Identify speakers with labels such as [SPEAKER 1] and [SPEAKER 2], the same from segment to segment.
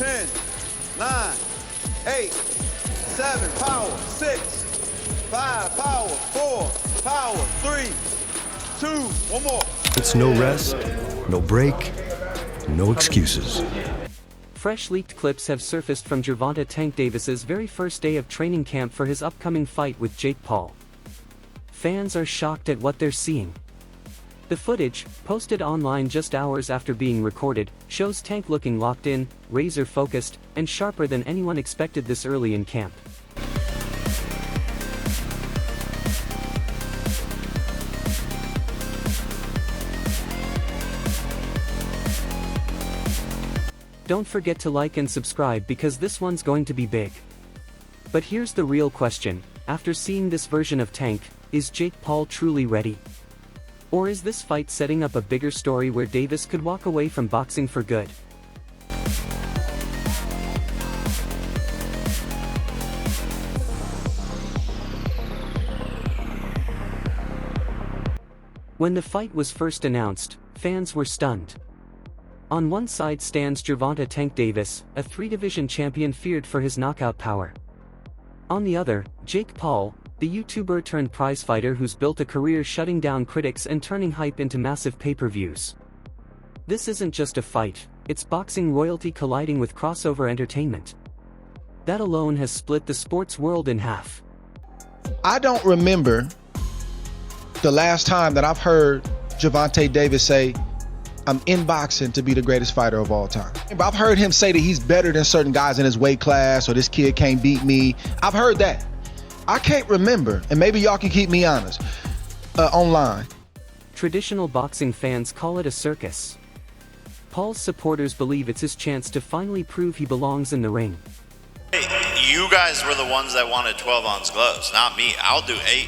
[SPEAKER 1] 10, 9, 8, 7, power, 6, 5, power, 4, power, 3, 2, one more.
[SPEAKER 2] It's no rest, no break, no excuses.
[SPEAKER 3] Fresh leaked clips have surfaced from Gervonta Tank Davis's very first day of training camp for his upcoming fight with Jake Paul. Fans are shocked at what they're seeing. The footage, posted online just hours after being recorded, shows Tank looking locked in, razor-focused, and sharper than anyone expected this early in camp. Don't forget to like and subscribe because this one's going to be big. But here's the real question: after seeing this version of Tank, is Jake Paul truly ready? Or is this fight setting up a bigger story where Davis could walk away from boxing for good? When the fight was first announced, fans were stunned. On one side stands Gervonta Tank Davis, a three-division champion feared for his knockout power. On the other, Jake Paul, the YouTuber turned prizefighter who's built a career shutting down critics and turning hype into massive pay-per-views. This isn't just a fight, it's boxing royalty colliding with crossover entertainment. That alone has split the sports world in half.
[SPEAKER 4] I don't remember the last time that I've heard Gervonta Davis say, "I'm in boxing to be the greatest fighter of all time." I've heard him say that he's better than certain guys in his weight class, or this kid can't beat me. I've heard that. I can't remember, and maybe y'all can keep me honest, online.
[SPEAKER 3] Traditional boxing fans call it a circus. Paul's supporters believe it's his chance to finally prove he belongs in the ring.
[SPEAKER 5] Hey, you guys were the ones that wanted 12-ounce gloves, not me. I'll do 8.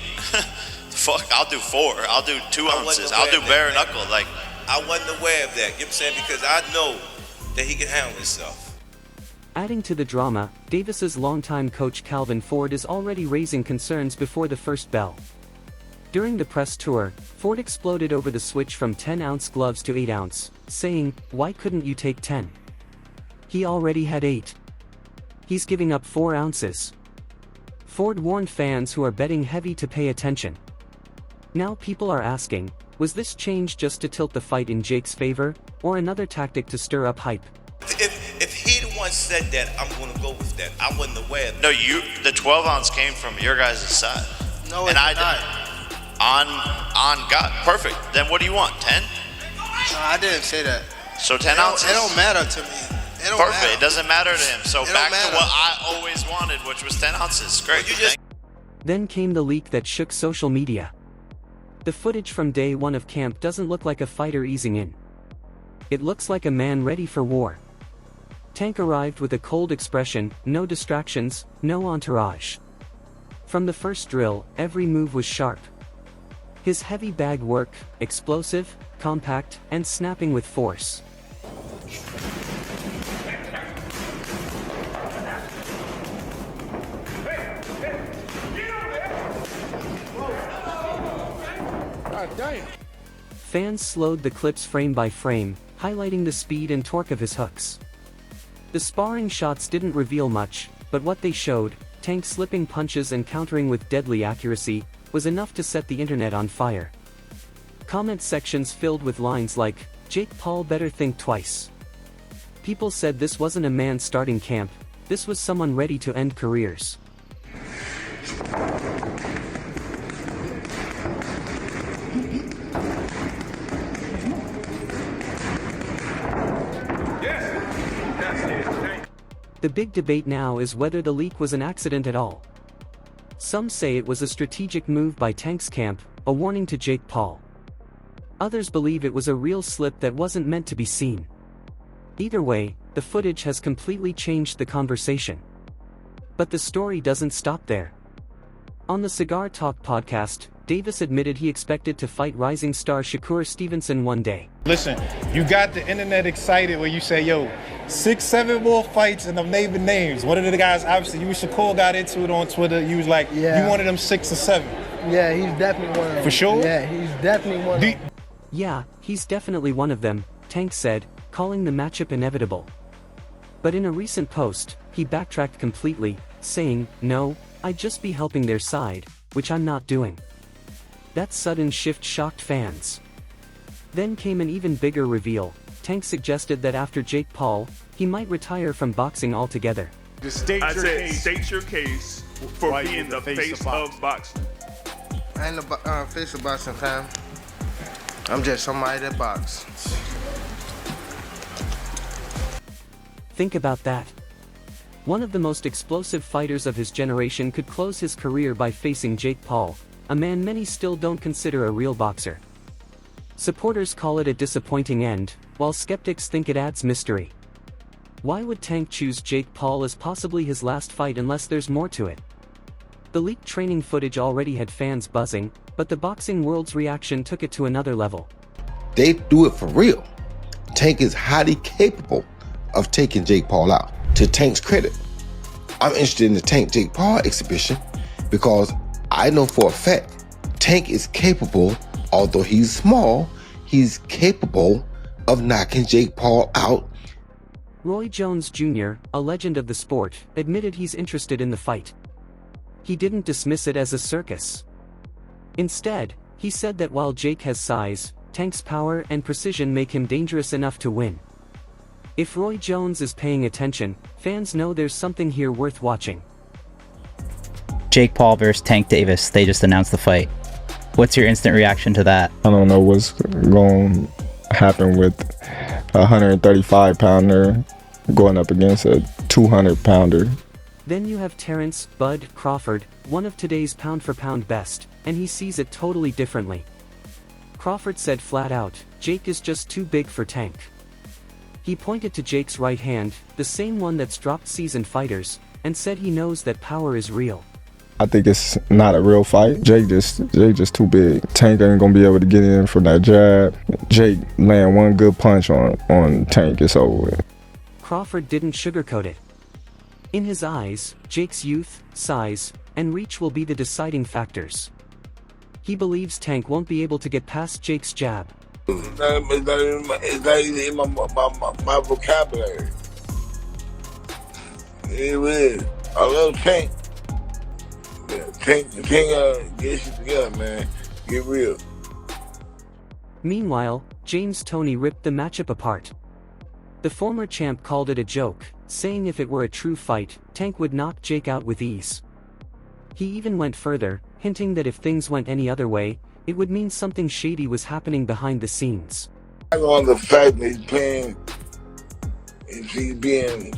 [SPEAKER 5] Fuck, I'll do 4. I'll do 2 ounces. I'll do bare knuckle. Like,
[SPEAKER 6] I wasn't aware of that, you know what I'm saying? Because I know that he can handle himself.
[SPEAKER 3] Adding to the drama, Davis's longtime coach Calvin Ford is already raising concerns before the first bell. During the press tour, Ford exploded over the switch from 10-ounce gloves to 8-ounce, saying, "Why couldn't you take 10? He already had 8. He's giving up 4 ounces." Ford warned fans who are betting heavy to pay attention. Now people are asking, was this change just to tilt the fight in Jake's favor, or another tactic to stir up hype?
[SPEAKER 6] If he the one said that, I'm gonna go with that. I wasn't aware of that.
[SPEAKER 5] no, the 12-ounce came from your guys' side.
[SPEAKER 6] No,
[SPEAKER 5] and
[SPEAKER 6] it's
[SPEAKER 5] I
[SPEAKER 6] not.
[SPEAKER 5] On God, perfect. Then what do you want? 10?
[SPEAKER 7] No, I didn't say that.
[SPEAKER 5] So 10 ounces.
[SPEAKER 7] It don't matter to me. It don't
[SPEAKER 5] Perfect.
[SPEAKER 7] matter.
[SPEAKER 5] It doesn't matter to him. So
[SPEAKER 7] It
[SPEAKER 5] back
[SPEAKER 7] don't
[SPEAKER 5] to
[SPEAKER 7] matter.
[SPEAKER 5] what I always wanted, which was 10 ounces. Great.
[SPEAKER 3] Then came the leak that shook social media. The footage from day one of camp doesn't look like a fighter easing in. It looks like a man ready for war. Tank arrived with a cold expression, no distractions, no entourage. From the first drill, every move was sharp. His heavy bag work, explosive, compact, and snapping with force.
[SPEAKER 1] Damn.
[SPEAKER 3] Fans slowed the clips frame by frame, highlighting the speed and torque of his hooks. The sparring shots didn't reveal much, but what they showed, Tank slipping punches and countering with deadly accuracy, was enough to set the internet on fire. Comment sections filled with lines like, "Jake Paul better think twice." People said this wasn't a man starting camp, this was someone ready to end careers. The big debate now is whether the leak was an accident at all. Some say it was a strategic move by Tank's camp, a warning to Jake Paul. Others believe it was a real slip that wasn't meant to be seen. Either way, the footage has completely changed the conversation. But the story doesn't stop there. On the Cigar Talk podcast, Davis admitted he expected to fight rising star Shakur Stevenson one day.
[SPEAKER 8] Listen, you got the internet excited when you say, yo, 6, 7 more fights and I'm naming names. One of the guys, obviously, you and Shakur got into it on Twitter. You was like, you wanted them 6 or 7.
[SPEAKER 9] Yeah, he's definitely one of them.
[SPEAKER 8] For sure?
[SPEAKER 9] Yeah, he's definitely one of them.
[SPEAKER 3] Yeah, he's definitely one of them, Tank said, calling the matchup inevitable. But in a recent post, he backtracked completely, saying, "No, I'd just be helping their side, which I'm not doing." That sudden shift shocked fans. Then came an even bigger reveal. Tank suggested that after Jake Paul, he might retire from boxing altogether.
[SPEAKER 10] State your case for being the face of boxing.
[SPEAKER 7] I ain't the face of boxing, fam. I'm just somebody that box.
[SPEAKER 3] Think about that. One of the most explosive fighters of his generation could close his career by facing Jake Paul, a man many still don't consider a real boxer. Supporters call it a disappointing end, while skeptics think it adds mystery. Why would Tank choose Jake Paul as possibly his last fight unless there's more to it? The leaked training footage already had fans buzzing, but the boxing world's reaction took it to another level.
[SPEAKER 11] They do it for real. Tank is highly capable of taking Jake Paul out. To Tank's credit, I'm interested in the Tank Jake Paul exhibition because I know for a fact Tank is capable, although he's small, he's capable of knocking Jake Paul out.
[SPEAKER 3] Roy Jones Jr., a legend of the sport, admitted he's interested in the fight. He didn't dismiss it as a circus. Instead, he said that while Jake has size, Tank's power and precision make him dangerous enough to win. If Roy Jones is paying attention, fans know there's something here worth watching.
[SPEAKER 12] Jake Paul versus Tank Davis, they just announced the fight. What's your instant reaction to that?
[SPEAKER 13] I don't know what's going to happen with a 135-pounder going up against a 200-pounder.
[SPEAKER 3] Then you have Terrence "Bud" Crawford, one of today's pound-for-pound best, and he sees it totally differently. Crawford said flat out, Jake is just too big for Tank. He pointed to Jake's right hand, the same one that's dropped seasoned fighters, and said he knows that power is real.
[SPEAKER 13] I think it's not a real fight. Jake just too big. Tank ain't gonna be able to get in from that jab. Jake land one good punch on Tank, it's over with.
[SPEAKER 3] Crawford didn't sugarcoat it. In his eyes, Jake's youth, size, and reach will be the deciding factors. He believes Tank won't be able to get past Jake's jab.
[SPEAKER 14] It's not even in my vocabulary. It is. I love Tank. Tank, get shit together, man. Get real.
[SPEAKER 3] Meanwhile, James Toney ripped the matchup apart. The former champ called it a joke, saying if it were a true fight, Tank would knock Jake out with ease. He even went further, hinting that if things went any other way, it would mean something shady was happening behind the scenes.
[SPEAKER 14] On the fact that he's playing, if he's being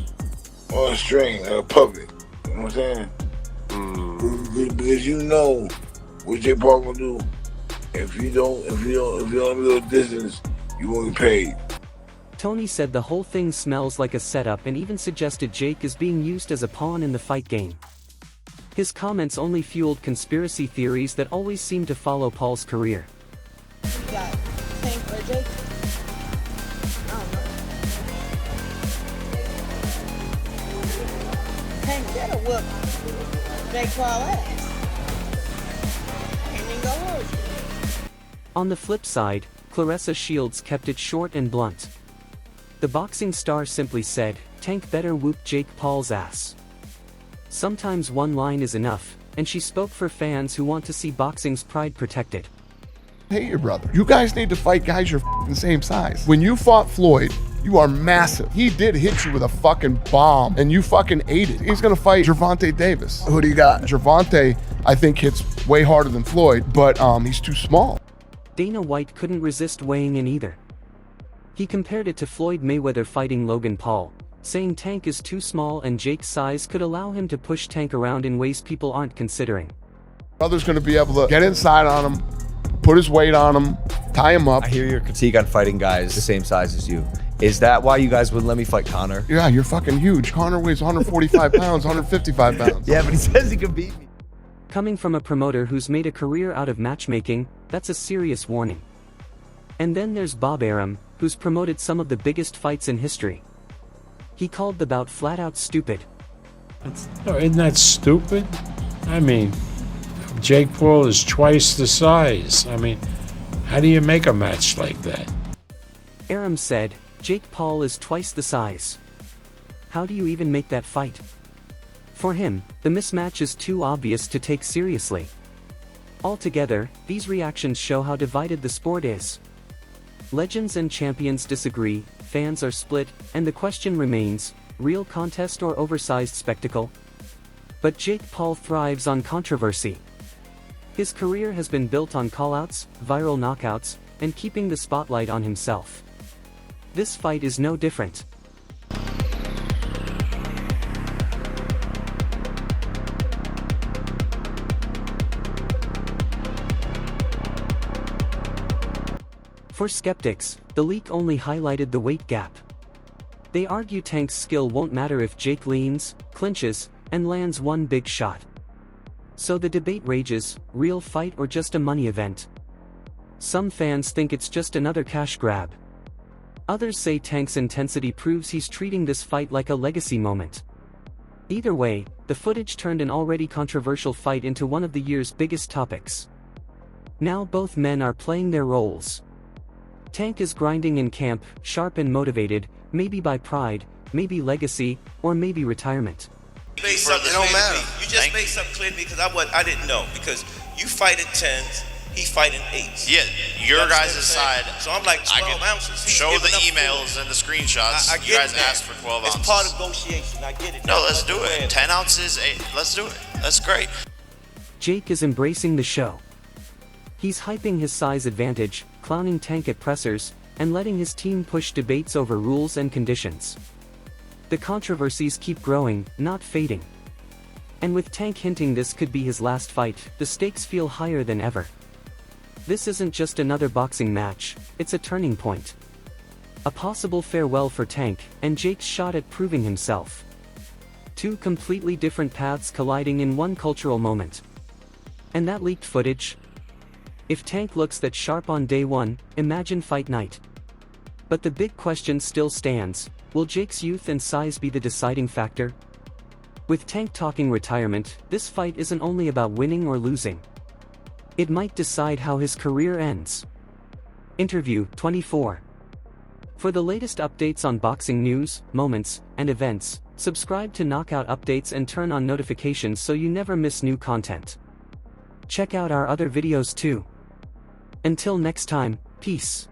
[SPEAKER 14] on a string, public, you know what I'm saying? Because you know what Jake Paul gonna do. If you don't little distance, you won't get paid.
[SPEAKER 3] Toney said the whole thing smells like a setup and even suggested Jake is being used as a pawn in the fight game. His comments only fueled conspiracy theories that always seem to follow Paul's career.
[SPEAKER 15] Got Tank or Jake? I don't know. Tank better whoop Jake Paul ass. And then go hard.
[SPEAKER 3] On the flip side, Claressa Shields kept it short and blunt. The boxing star simply said, Tank better whoop Jake Paul's ass. Sometimes one line is enough, and she spoke for fans who want to see boxing's pride protected.
[SPEAKER 16] Hey, your brother. You guys need to fight guys your the same size. When you fought Floyd, you are massive. He did hit you with a fucking bomb, and you fucking ate it. He's gonna fight Gervonta Davis. Who do you got? Gervonta, I think, hits way harder than Floyd, but he's too small.
[SPEAKER 3] Dana White couldn't resist weighing in either. He compared it to Floyd Mayweather fighting Logan Paul, saying Tank is too small and Jake's size could allow him to push Tank around in ways people aren't considering.
[SPEAKER 16] Brother's gonna be able to get inside on him, put his weight on him, tie him up.
[SPEAKER 17] I hear your critique on fighting guys the same size as you. Is that why you guys wouldn't let me fight Conor?
[SPEAKER 16] Yeah, you're fucking huge. Conor weighs 145 pounds, 155 pounds.
[SPEAKER 17] Yeah, but he says he can beat me.
[SPEAKER 3] Coming from a promoter who's made a career out of matchmaking, that's a serious warning. And then there's Bob Arum, who's promoted some of the biggest fights in history. He called the bout flat out stupid.
[SPEAKER 18] Isn't that stupid? I mean, Jake Paul is twice the size. I mean, how do you make a match like that?
[SPEAKER 3] Arum said, Jake Paul is twice the size. how do you even make that fight? For him, the mismatch is too obvious to take seriously. Altogether, these reactions show how divided the sport is. Legends and champions disagree, fans are split, and the question remains, real contest or oversized spectacle? But Jake Paul thrives on controversy. His career has been built on callouts, viral knockouts, and keeping the spotlight on himself. This fight is no different. For skeptics, the leak only highlighted the weight gap. They argue Tank's skill won't matter if Jake leans, clinches, and lands one big shot. So the debate rages, real fight or just a money event? Some fans think it's just another cash grab. Others say Tank's intensity proves he's treating this fight like a legacy moment. Either way, the footage turned an already controversial fight into one of the year's biggest topics. Now both men are playing their roles. Tank is grinding in camp, sharp and motivated, maybe by pride, maybe legacy, or maybe retirement.
[SPEAKER 6] It don't matter. You just made something clear to me because I didn't know. Because you fight in 10s, he fight in 8s.
[SPEAKER 5] Yeah, your guys' side.
[SPEAKER 6] So I'm like 12 ounces. He's
[SPEAKER 5] show the
[SPEAKER 6] giving up
[SPEAKER 5] emails and the screenshots.
[SPEAKER 6] I
[SPEAKER 5] You guys
[SPEAKER 6] get that.
[SPEAKER 5] asked for 12 ounces.
[SPEAKER 6] It's part of negotiation. I get it.
[SPEAKER 5] No, let's do it. 10 ounces, 8. Let's do it. That's great.
[SPEAKER 3] Jake is embracing the show. He's hyping his size advantage, clowning Tank at pressers, and letting his team push debates over rules and conditions. The controversies keep growing, not fading. And with Tank hinting this could be his last fight, the stakes feel higher than ever. This isn't just another boxing match, it's a turning point. A possible farewell for Tank, and Jake's shot at proving himself. Two completely different paths colliding in one cultural moment. And that leaked footage? If Tank looks that sharp on day one, imagine fight night. But the big question still stands, will Jake's youth and size be the deciding factor? With Tank talking retirement, this fight isn't only about winning or losing. It might decide how his career ends. Interview 24. For the latest updates on boxing news, moments, and events, subscribe to Knockout Updates and turn on notifications so you never miss new content. Check out our other videos too. Until next time, peace.